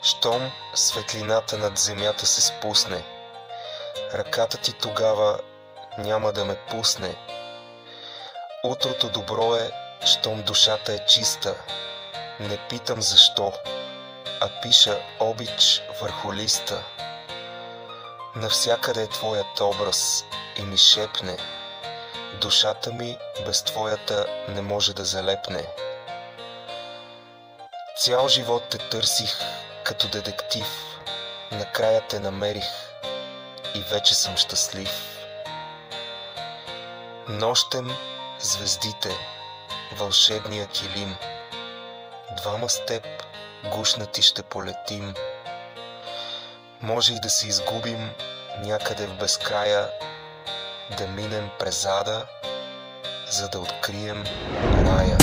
Щом светлината над земята се спусне, ръката ти тогава няма да ме пусне. Утрото добро е, щом душата е чиста. Не питам защо, а пиша обич върху листа. Навсякъде е твоят образ и ми шепне: душата ми без твоята не може да залепне. Цял живот те търсих като детектив, накрая те намерих и вече съм щастлив. Нощем звездите, вълшебния килим, двама с теб гушнати ще полетим. Може и да се изгубим някъде в безкрая, да минем през ада, за да открием рая.